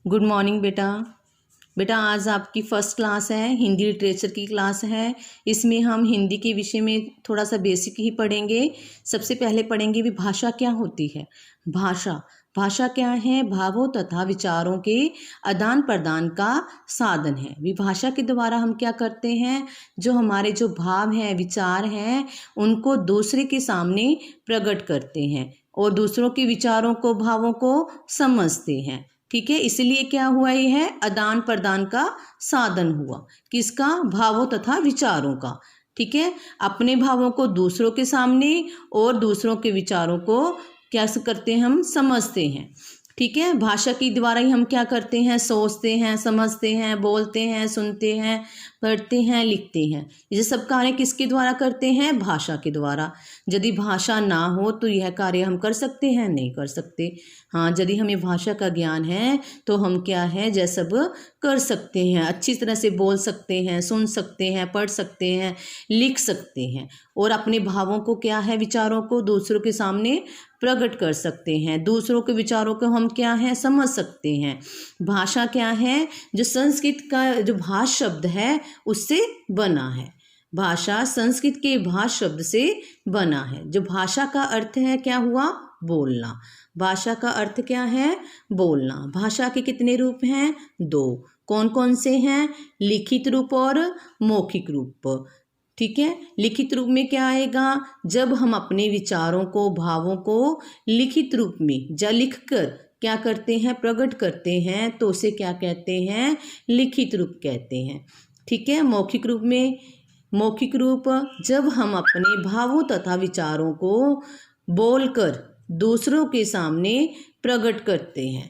Good morning बेटा। बेटा आज आपकी फर्स्ट क्लास है, हिंदी लिटरेचर की क्लास है। इसमें हम हिंदी के विषय में थोड़ा सा बेसिक ही पढ़ेंगे। सबसे पहले पढ़ेंगे भी भाषा क्या होती है। भाषा क्या है? भावों तथा विचारों के आदान प्रदान का साधन है। विभाषा के द्वारा हम क्या करते हैं, जो हमारे जो भाव हैं, विचार हैं, उनको दूसरे के सामने प्रकट करते हैं और दूसरों के विचारों को, भावों को समझते हैं। ठीक है, इसलिए क्या हुआ, ये है आदान प्रदान का साधन हुआ। किसका? भावों तथा विचारों का। ठीक है, अपने भावों को दूसरों के सामने और दूसरों के विचारों को क्या करते हैं, हम समझते हैं। ठीक है, भाषा के द्वारा ही हम क्या करते हैं, सोचते हैं, समझते हैं, बोलते हैं, सुनते हैं, पढ़ते हैं, लिखते हैं। ये सब कार्य किसके द्वारा करते हैं? भाषा के द्वारा। यदि भाषा ना हो तो यह कार्य हम कर सकते हैं? नहीं कर सकते। हाँ, यदि हमें भाषा का ज्ञान है तो हम क्या है, जय सब कर सकते हैं, अच्छी तरह से बोल सकते हैं, सुन सकते हैं, पढ़ सकते हैं, लिख सकते हैं और अपने भावों को क्या है, विचारों को दूसरों के सामने प्रकट कर सकते हैं। दूसरों के विचारों को हम क्या है, समझ सकते हैं। भाषा क्या है? जो संस्कृत का जो भाष शब्द है उससे बना है। भाषा संस्कृत के भाष शब्द से बना है। जो भाषा का अर्थ है क्या हुआ? बोलना। भाषा का अर्थ क्या है? बोलना। भाषा के कितने रूप हैं? दो। कौन कौन से हैं? लिखित रूप और मौखिक रूप। ठीक है, लिखित रूप में क्या आएगा? जब हम अपने विचारों को, भावों को लिखित रूप में या लिखकर क्या करते हैं, प्रकट करते हैं, तो उसे क्या कहते हैं? लिखित रूप कहते हैं। ठीक है, मौखिक रूप में, मौखिक रूप जब हम अपने भावों तथा विचारों को बोलकर दूसरों के सामने प्रकट करते हैं।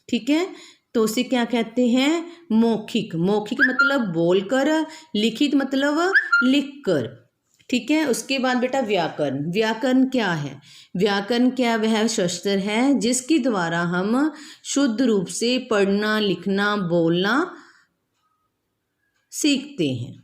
ठीक है, तो उसे क्या कहते हैं? मौखिक। मौखिक मतलब बोलकर, लिखित मतलब लिखकर। ठीक है, उसके बाद बेटा व्याकरण। व्याकरण क्या है? व्याकरण क्या? वह शास्त्र है जिसके द्वारा हम शुद्ध रूप से पढ़ना, लिखना, बोलना सीखते हैं,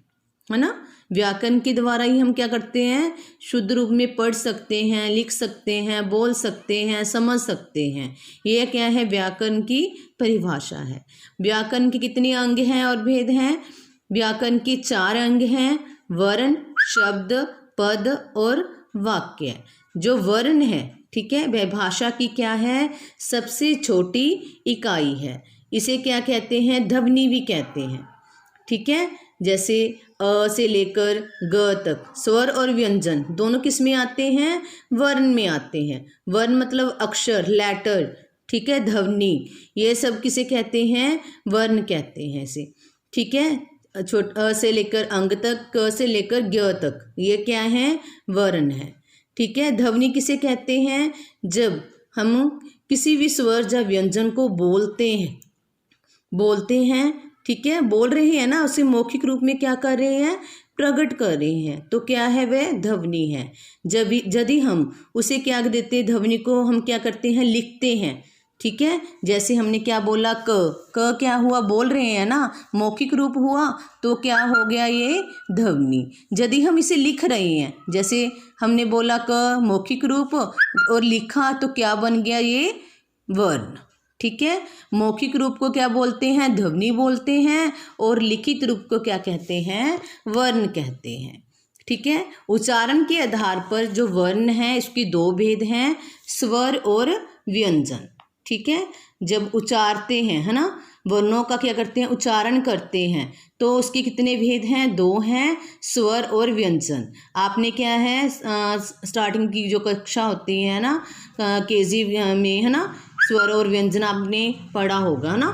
है ना। व्याकरण के द्वारा ही हम क्या करते हैं, शुद्ध रूप में पढ़ सकते हैं, लिख सकते हैं, बोल सकते हैं, समझ सकते हैं। यह क्या है? व्याकरण की परिभाषा है। व्याकरण के कितने अंग हैं और भेद हैं? व्याकरण के 4 अंग हैं, वर्ण, शब्द, पद और वाक्य। जो वर्ण है, ठीक है, वह भाषा की क्या है? सबसे छोटी इकाई है। इसे क्या कहते हैं? ध्वनि भी कहते हैं। ठीक है, जैसे अ से लेकर ग तक स्वर और व्यंजन दोनों किस में आते हैं? वर्ण में आते हैं। वर्ण मतलब अक्षर, लेटर। ठीक है, ध्वनि, ये सब किसे कहते हैं? वर्ण कहते हैं इसे। ठीक है, अ से लेकर अंग तक, क से लेकर ज्ञ तक, ये क्या है? वर्ण है। ठीक है, ध्वनि किसे कहते हैं? जब हम किसी भी स्वर या व्यंजन को बोलते हैं, ठीक है, बोल रहे हैं ना, उसे मौखिक रूप में क्या कर रहे हैं? प्रकट कर रहे हैं, तो क्या है? वह ध्वनि है। जब यदि हम उसे क्या देते हैं, ध्वनि को हम क्या करते हैं? लिखते हैं। ठीक है, जैसे हमने क्या बोला, क क्या हुआ? बोल रहे हैं ना, मौखिक रूप हुआ, तो क्या हो गया? ये ध्वनि। यदि हम इसे लिख रहे हैं, जैसे हमने बोला क मौखिक रूप और लिखा, तो क्या बन गया? ये वर्ण। ठीक है, मौखिक रूप को क्या बोलते हैं? ध्वनि बोलते हैं और लिखित रूप को क्या कहते हैं? वर्ण कहते हैं। ठीक है, उच्चारण के आधार पर जो वर्ण है, इसकी 2 भेद हैं, स्वर और व्यंजन। ठीक है, जब उच्चारते हैं, है ना, वर्णों का क्या करते हैं? उच्चारण करते हैं, तो उसके कितने भेद हैं? 2 हैं, स्वर और व्यंजन। आपने क्या है, स्टार्टिंग की जो कक्षा होती है ना, केजी में, है ना, स्वर और व्यंजन आपने पढ़ा होगा ना।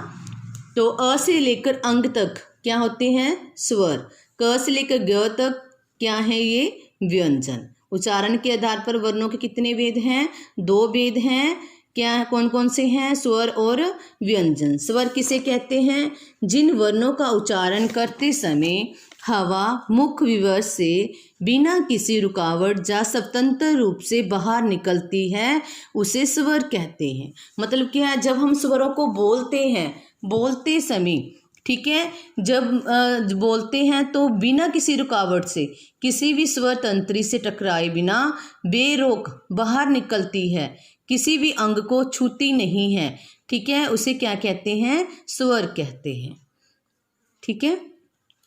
तो अ से लेकर अंग तक क्या होते हैं? स्वर। क से लेकर ग तक क्या है? ये व्यंजन। उच्चारण के आधार पर वर्णों के कितने भेद हैं? 2 भेद हैं। क्या, कौन कौन से हैं? स्वर और व्यंजन। स्वर किसे कहते हैं? जिन वर्णों का उच्चारण करते समय हवा मुख विवर्त से बिना किसी रुकावट या स्वतंत्र रूप से बाहर निकलती है, उसे स्वर कहते हैं। मतलब क्या है? जब हम स्वरों को बोलते हैं, बोलते समय, ठीक है, जब बोलते हैं तो बिना किसी रुकावट से, किसी भी स्वर तंत्री से टकराए बिना बेरोक बाहर निकलती है। किसी भी अंग को छूती नहीं है, ठीक है, उसे क्या कहते हैं? स्वर कहते हैं, ठीक है।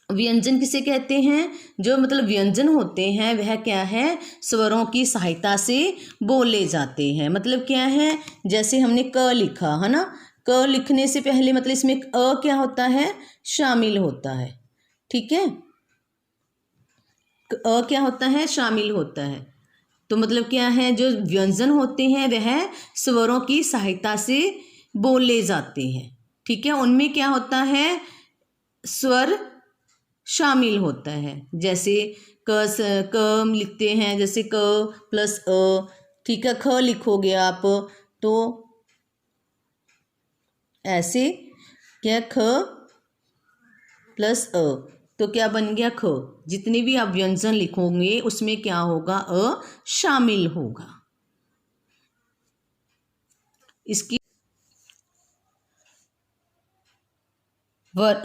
व्यंजन किसे कहते हैं? जो मतलब व्यंजन होते हैं वह क्या है? स्वरों की सहायता से बोले जाते हैं। मतलब क्या है? जैसे हमने क लिखा है ना, क लिखने से पहले मतलब इसमें अ क्या होता है? शामिल होता है, ठीक है। अ क्या होता है? शामिल होता है। तो मतलब क्या है? जो व्यंजन होते हैं वह स्वरों की सहायता से बोले जाते हैं, ठीक है। उनमें क्या होता है? स्वर शामिल होता है। जैसे क लिखते हैं, जैसे क प्लस अ, ठीक है। ख लिखोगे आप तो ऐसे क्या, ख प्लस अ, तो क्या बन गया? ख। जितने भी आप व्यंजन लिखोगे उसमें क्या होगा? अ शामिल होगा। इसकी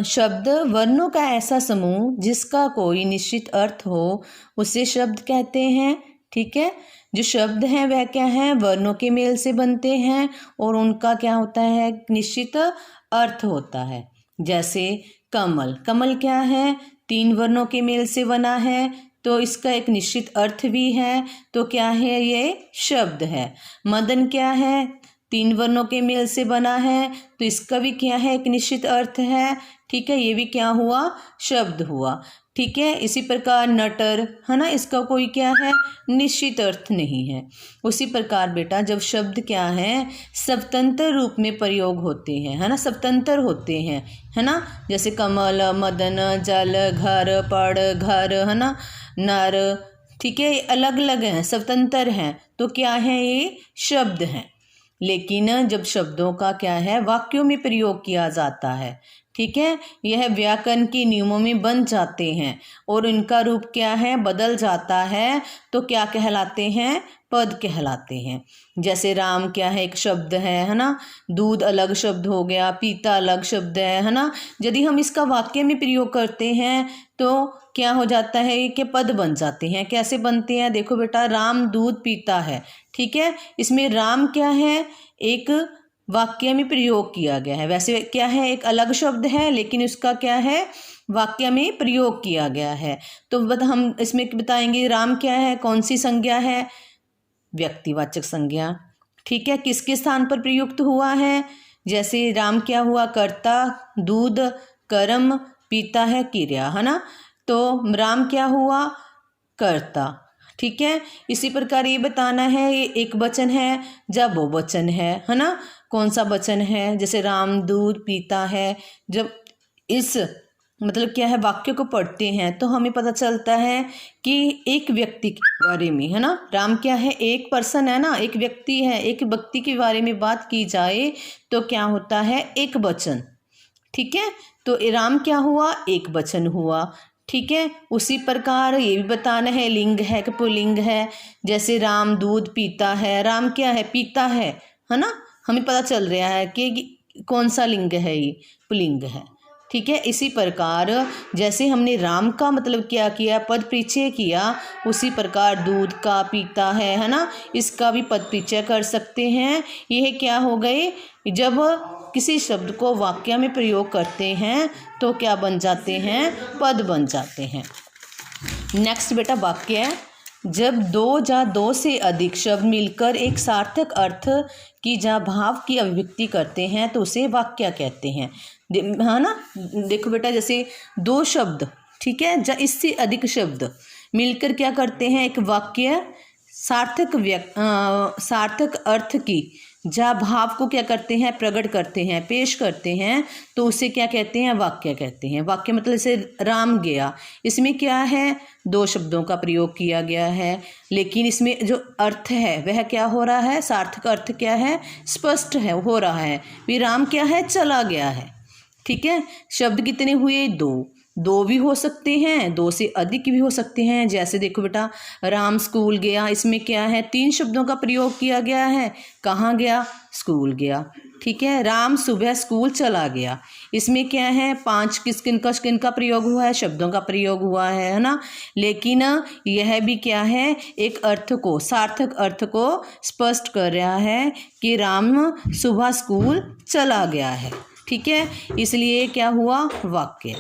शब्द वर्णों का ऐसा समूह जिसका कोई निश्चित अर्थ हो उसे शब्द कहते हैं, ठीक है। जो शब्द हैं वह क्या है? वर्णों के मेल से बनते हैं और उनका क्या होता है? निश्चित अर्थ होता है। जैसे कमल, कमल क्या है? 3 वर्णों के मेल से बना है, तो इसका एक निश्चित अर्थ भी है, तो क्या है? ये शब्द है। मदन क्या है? 3 वर्णों के मेल से बना है, तो इसका भी क्या है? एक निश्चित अर्थ है, ठीक है। ये भी क्या हुआ? शब्द हुआ, ठीक है। इसी प्रकार नटर है ना, इसका कोई क्या है? निश्चित अर्थ नहीं है। उसी प्रकार बेटा जब शब्द क्या है? स्वतंत्र रूप में प्रयोग होते हैं, है ना, स्वतंत्र होते हैं, है ना। जैसे कमल, मदन, जल, घर, पड़, घर, है ना, नर, ठीक है। ये अलग अलग हैं, स्वतंत्र हैं, तो क्या है? ये शब्द हैं। लेकिन जब शब्दों का क्या है? वाक्यों में प्रयोग किया जाता है, ठीक है, यह व्याकरण के नियमों में बन जाते हैं और इनका रूप क्या है? बदल जाता है, तो क्या कहलाते हैं? पद कहलाते हैं। जैसे राम क्या है? एक शब्द है ना। दूध अलग शब्द हो गया, पीता अलग शब्द है ना। यदि हम इसका वाक्य में प्रयोग करते हैं तो क्या हो जाता है? कि पद बन जाते हैं। कैसे बनते हैं? देखो बेटा, राम दूध पीता है, ठीक है। इसमें राम क्या है? एक वाक्य में प्रयोग किया गया है। वैसे क्या है? एक अलग शब्द है, लेकिन उसका क्या है? वाक्य में प्रयोग किया गया है। तो हम इसमें बताएंगे राम क्या है? कौन सी संज्ञा है? व्यक्तिवाचक संज्ञा, ठीक है। किसके स्थान पर प्रयुक्त हुआ है? जैसे राम क्या हुआ? कर्ता, दूध कर्म, पीता है क्रिया, है ना। तो राम क्या हुआ? कर्ता, ठीक है। इसी प्रकार ये बताना है ये एक वचन है या बहुवचन है ना। कौन सा वचन है? जैसे राम दूध पीता है। जब इस मतलब क्या है? वाक्य को पढ़ते हैं तो हमें पता चलता है कि एक व्यक्ति के बारे में, है ना। राम क्या है? एक पर्सन है ना, एक व्यक्ति है। एक व्यक्ति के बारे में बात की जाए तो क्या होता है? एक वचन, ठीक है। तो राम क्या हुआ? एक वचन हुआ, ठीक है। उसी प्रकार ये भी बताना है लिंग है कि पुल्लिंग है। जैसे राम दूध पीता है, राम क्या है? पीता है ना। हमें पता चल रहा है कि कौन सा लिंग है? ये पुल्लिंग है, ठीक है। इसी प्रकार जैसे हमने राम का मतलब क्या किया? पद परिचय किया। उसी प्रकार दूध का पीता है ना, इसका भी पद परिचय कर सकते हैं। यह क्या हो गए? जब किसी शब्द को वाक्य में प्रयोग करते हैं तो क्या बन जाते हैं? पद बन जाते हैं। नेक्स्ट बेटा वाक्य है, जब दो या दो से अधिक शब्द मिलकर एक सार्थक अर्थ की या भाव की अभिव्यक्ति करते हैं तो उसे वाक्य कहते हैं, है ना। देखो बेटा, जैसे 2 शब्द, ठीक है, या इससे अधिक शब्द मिलकर क्या करते हैं? एक वाक्य सार्थक अर्थ की या भाव को क्या करते हैं? प्रकट करते हैं, पेश करते हैं, तो उसे क्या कहते हैं? वाक्य कहते हैं। वाक्य मतलब जैसे राम गया, इसमें क्या है? 2 शब्दों का प्रयोग किया गया है, लेकिन इसमें जो अर्थ है वह क्या हो रहा है? सार्थक अर्थ क्या है? स्पष्ट है, हो रहा है। भी राम क्या है? चला गया है, ठीक है। शब्द कितने हुए? 2 भी हो सकते हैं, 2 से अधिक भी हो सकते हैं। जैसे देखो बेटा, राम स्कूल गया, इसमें क्या है? 3 शब्दों का प्रयोग किया गया है। कहाँ गया? स्कूल गया, ठीक है। राम सुबह स्कूल चला गया, इसमें क्या है, 5 किसका प्रयोग हुआ है, शब्दों का प्रयोग हुआ है ना। लेकिन यह भी क्या है, एक अर्थ को, सार्थक अर्थ को स्पष्ट कर रहा है कि राम सुबह स्कूल चला गया है। ठीक है, इसलिए क्या हुआ, वाक्य।